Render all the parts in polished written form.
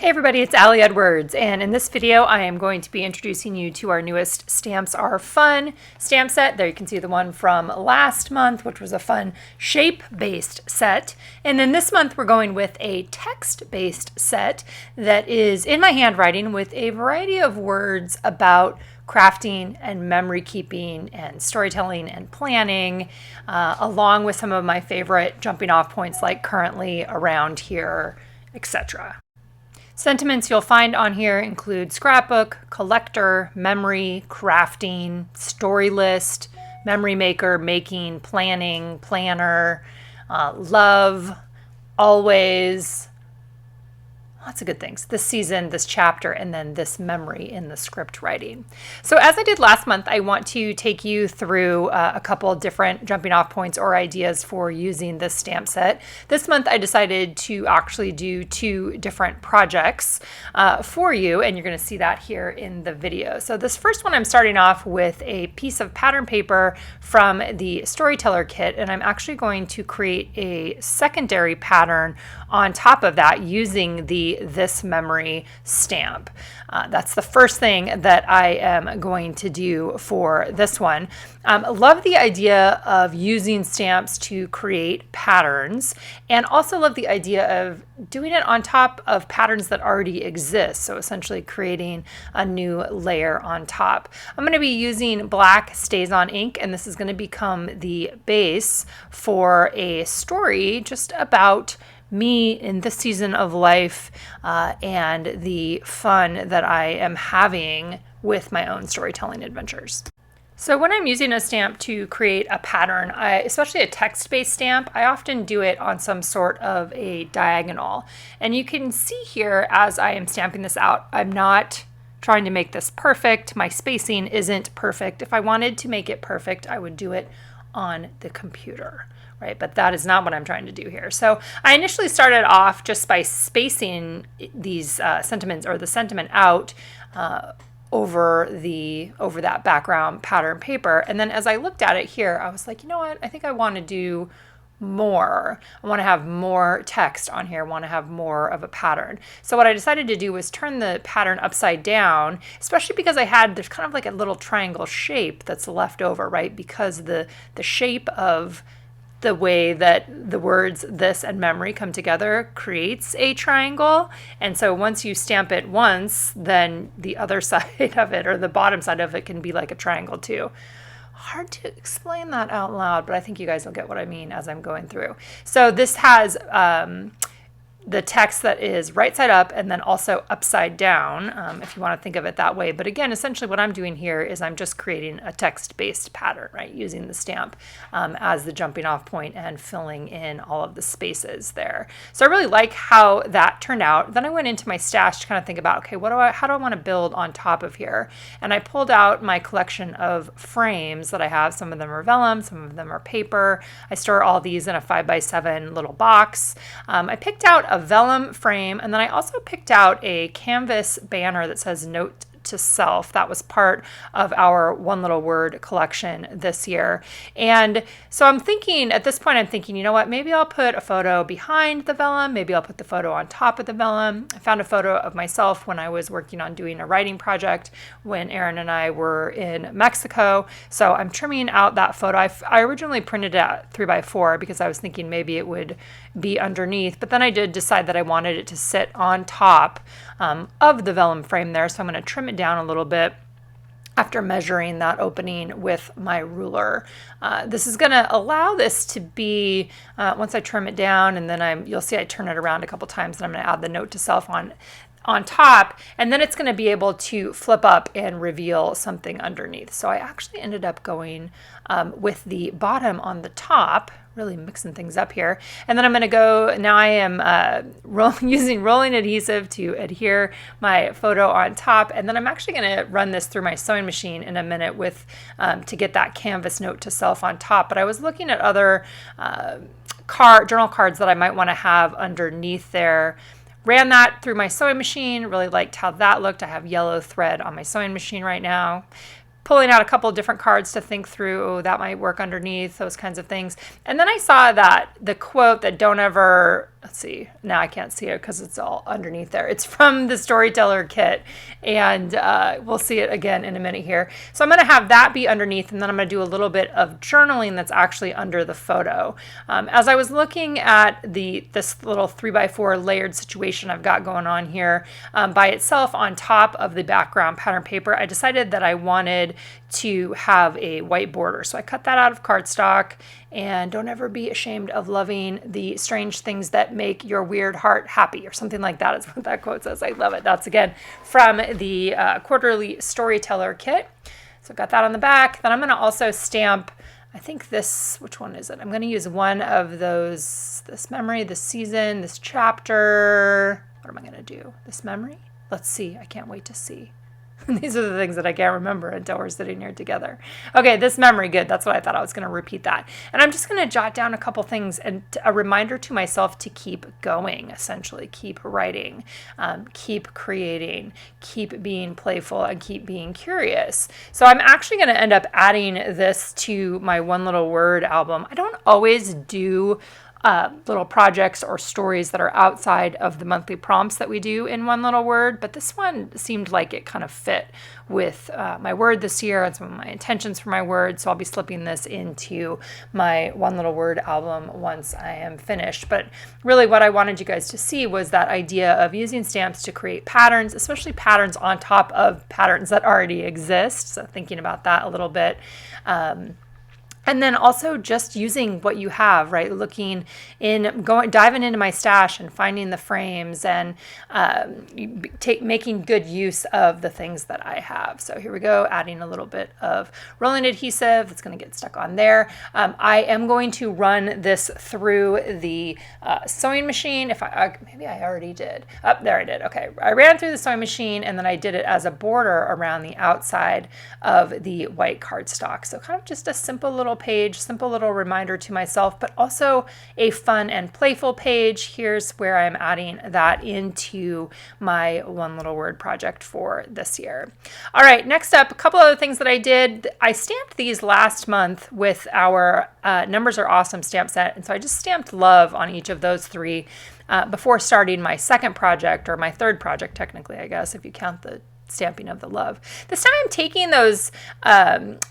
Hey everybody, it's Allie Edwards, and in this video I am going to be introducing you to our newest Stamps Are Fun stamp set. There you can see the one from last month, which was a fun shape-based set. And then this month we're going with a text-based set that is in my handwriting with a variety of words about crafting and memory keeping and storytelling and planning, along with some of my favorite jumping off points like currently, around here, etc. Sentiments you'll find on here include scrapbook, collector, memory, crafting, story list, memory maker, making, planning, planner, love, always, lots of good things. This season, this chapter, and then this memory in the script writing. So as I did last month, I want to take you through a couple different jumping off points or ideas for using this stamp set. This month, I decided to actually do two different projects for you, and you're going to see that here in the video. So this first one, I'm starting off with a piece of pattern paper from the Storyteller kit, and I'm actually going to create a secondary pattern on top of that using the This Memory stamp. That's the first thing that I am going to do for this one. Love the idea of using stamps to create patterns, and also love the idea of doing it on top of patterns that already exist. So essentially creating a new layer on top. I'm going to be using black StazOn ink, and this is going to become the base for a story just about me in this season of life and the fun that I am having with my own storytelling adventures. So when I'm using a stamp to create a pattern, especially a text-based stamp, I often do it on some sort of a diagonal. And you can see here as I am stamping this out, I'm not trying to make this perfect. My spacing isn't perfect. If I wanted to make it perfect, I would do it on the computer. Right, but that is not what I'm trying to do here. So I initially started off just by spacing these sentiments, or the sentiment, out over that background pattern paper. And then as I looked at it here, I was like, you know what? I think I want to do more. I want to have more text on here. I want to have more of a pattern. So what I decided to do was turn the pattern upside down, especially because there's kind of like a little triangle shape that's left over, right? Because the shape of the way that the words this and memory come together creates a triangle. And so once you stamp it once, then the other side of it, or the bottom side of it, can be like a triangle too. Hard to explain that out loud, but I think you guys will get what I mean as I'm going through. So this has the text that is right side up and then also upside down, if you want to think of it that way. But again, essentially what I'm doing here is I'm just creating a text-based pattern, right, using the stamp as the jumping off point and filling in all of the spaces there. So I really like how that turned out. Then I went into my stash to kind of think about, okay, how do I want to build on top of here? And I pulled out my collection of frames that I have. Some of them are vellum, some of them are paper. I store all these in a 5x7 little box. I picked out a vellum frame, and then I also picked out a canvas banner that says Note to Self. That was part of our One Little Word collection this year. And so I'm thinking, at this point, you know what, maybe I'll put a photo behind the vellum, maybe I'll put the photo on top of the vellum. I found a photo of myself when I was working on doing a writing project when Aaron and I were in Mexico. So I'm trimming out that photo. I originally printed it at 3x4 because I was thinking maybe it would be underneath, but then I did decide that I wanted it to sit on top of the vellum frame there. So I'm going to trim it down a little bit after measuring that opening with my ruler. This is going to allow this to be, once I trim it down, and then you'll see I turn it around a couple times, and I'm going to add the Note to Self on top, and then it's going to be able to flip up and reveal something underneath. So I actually ended up going with the bottom on the top, really mixing things up here. And then I'm going to go, now I am using rolling adhesive to adhere my photo on top. And then I'm actually going to run this through my sewing machine in a minute to get that canvas Note to Self on top. But I was looking at other journal cards that I might want to have underneath there. Ran that through my sewing machine, really liked how that looked. I have yellow thread on my sewing machine right now. Pulling out a couple of different cards to think through, oh, that might work underneath, those kinds of things. And then I saw that the quote that don't ever let's see, now I can't see it because it's all underneath there. It's from the Storyteller kit, and we'll see it again in a minute here. So I'm going to have that be underneath, and then I'm going to do a little bit of journaling that's actually under the photo. As I was looking at this little 3x4 layered situation I've got going on here by itself on top of the background pattern paper, I decided that I wanted to have a white border. So I cut that out of cardstock, and don't ever be ashamed of loving the strange things that make your weird heart happy, or something like that is what that quote says. I love it. That's again from the quarterly Storyteller kit. So got that on the back. Then I'm going to also stamp, I think this, which one is it? I'm going to use one of those, this memory, this season, this chapter. What am I going to do? This memory? Let's see. I can't wait to see. These are the things that I can't remember until we're sitting here together. Okay, this memory, good. That's what I thought. I was going to repeat that. And I'm just going to jot down a couple things and a reminder to myself to keep going, essentially. Keep writing, keep creating, keep being playful, and keep being curious. So I'm actually going to end up adding this to my One Little Word album. I don't always do little projects or stories that are outside of the monthly prompts that we do in One Little Word, but this one seemed like it kind of fit with my word this year and some of my intentions for my word, so I'll be slipping this into my One Little Word album once I am finished. But really what I wanted you guys to see was that idea of using stamps to create patterns, especially patterns on top of patterns that already exist, so thinking about that a little bit. And then also just using what you have, right? Looking in, diving into my stash and finding the frames and making good use of the things that I have. So here we go, adding a little bit of rolling adhesive that's going to get stuck on there. I am going to run this through the sewing machine. Maybe I already did. There I did. Okay, I ran through the sewing machine and then I did it as a border around the outside of the white cardstock. So kind of just a simple little page, simple little reminder to myself, but also a fun and playful page. Here's where I'm adding that into my One Little Word project for this year. All right, next up, a couple other things that I did. I stamped these last month with our Numbers Are Awesome stamp set, and so I just stamped love on each of those three before starting my second project, or my third project technically, I guess, if you count the stamping of the love. This time I'm taking those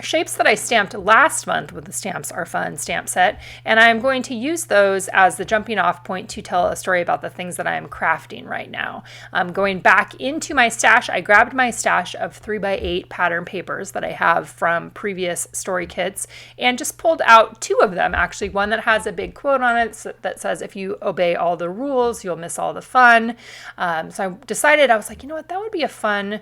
shapes that I stamped last month with the Stamps Are Fun stamp set, and I'm going to use those as the jumping off point to tell a story about the things that I'm crafting right now. Going back into my stash, I grabbed my stash of 3x8 pattern papers that I have from previous story kits and just pulled out two of them, actually. One that has a big quote on it that says, if you obey all the rules, you'll miss all the fun. So I decided, I was like, you know what, that would be a fun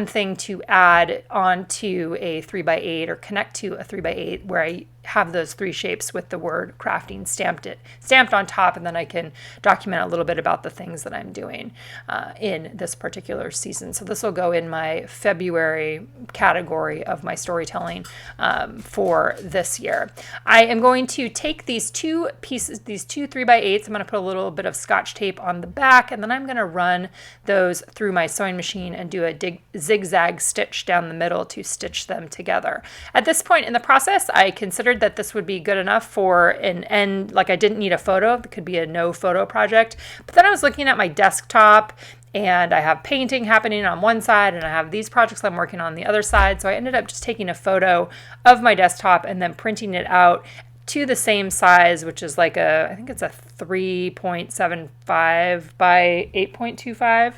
thing to add onto a 3x8 or connect to a 3x8 where I have those three shapes with the word crafting stamped on top, and then I can document a little bit about the things that I'm doing in this particular season. So this will go in my February category of my storytelling for this year. I am going to take these two pieces, these two 3x8s, I'm going to put a little bit of Scotch tape on the back, and then I'm going to run those through my sewing machine and do a zigzag stitch down the middle to stitch them together. At this point in the process, I considered that this would be good enough for an end, like I didn't need a photo. It could be a no photo project. But then I was looking at my desktop and I have painting happening on one side and I have these projects I'm working on the other side. So I ended up just taking a photo of my desktop and then printing it out to the same size, which is like I think it's a 3.75 by 8.25.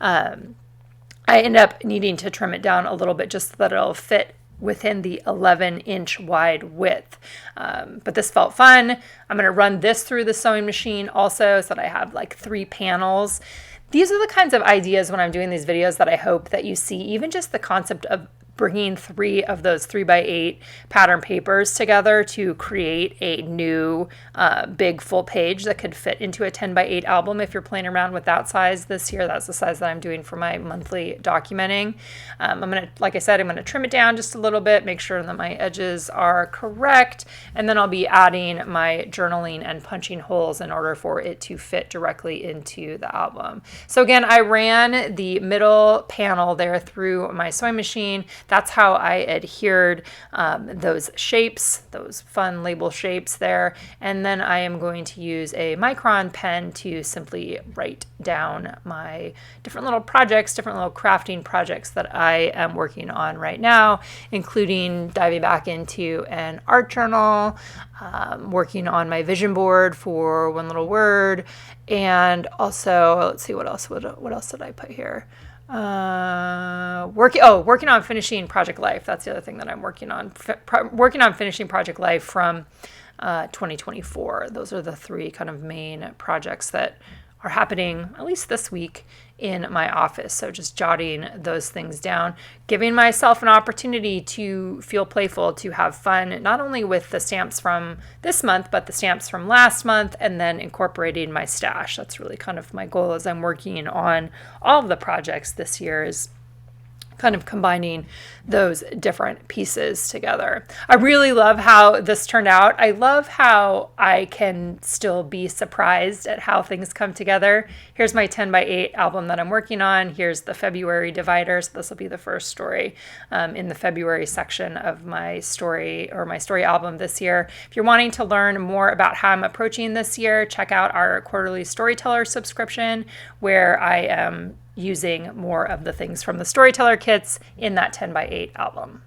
I end up needing to trim it down a little bit just so that it'll fit within the 11-inch wide width. But this felt fun. I'm going to run this through the sewing machine also so that I have like 3 panels. These are the kinds of ideas when I'm doing these videos that I hope that you see, even just the concept of bringing 3 of those 3x8 pattern papers together to create a new big full page that could fit into a 10x8 album. If you're playing around with that size this year, that's the size that I'm doing for my monthly documenting. I'm going to, like I said, I'm going to trim it down just a little bit, make sure that my edges are correct, and then I'll be adding my journaling and punching holes in order for it to fit directly into the album. So again, I ran the middle panel there through my sewing machine. that's how I adhered those shapes, those fun label shapes there. And then I am going to use a Micron pen to simply write down my different little projects, different little crafting projects that I am working on right now, including diving back into an art journal, working on my vision board for One Little Word, and also, let's see, what else did I put here? Working on finishing Project Life. That's the other thing that I'm working on. Working on finishing Project Life from 2024. Those are the three kind of main projects that are happening at least this week in my office. So just jotting those things down, giving myself an opportunity to feel playful, to have fun, not only with the stamps from this month, but the stamps from last month, and then incorporating my stash. That's really kind of my goal as I'm working on all of the projects this year, is kind of combining those different pieces together. I really love how this turned out. I love how I can still be surprised at how things come together. Here's my 10x8 album that I'm working on. Here's the February divider. So this will be the first story in the February section of my story album this year. If you're wanting to learn more about how I'm approaching this year, check out our quarterly storyteller subscription, where I am using more of the things from the storyteller kits in that 10x8 album.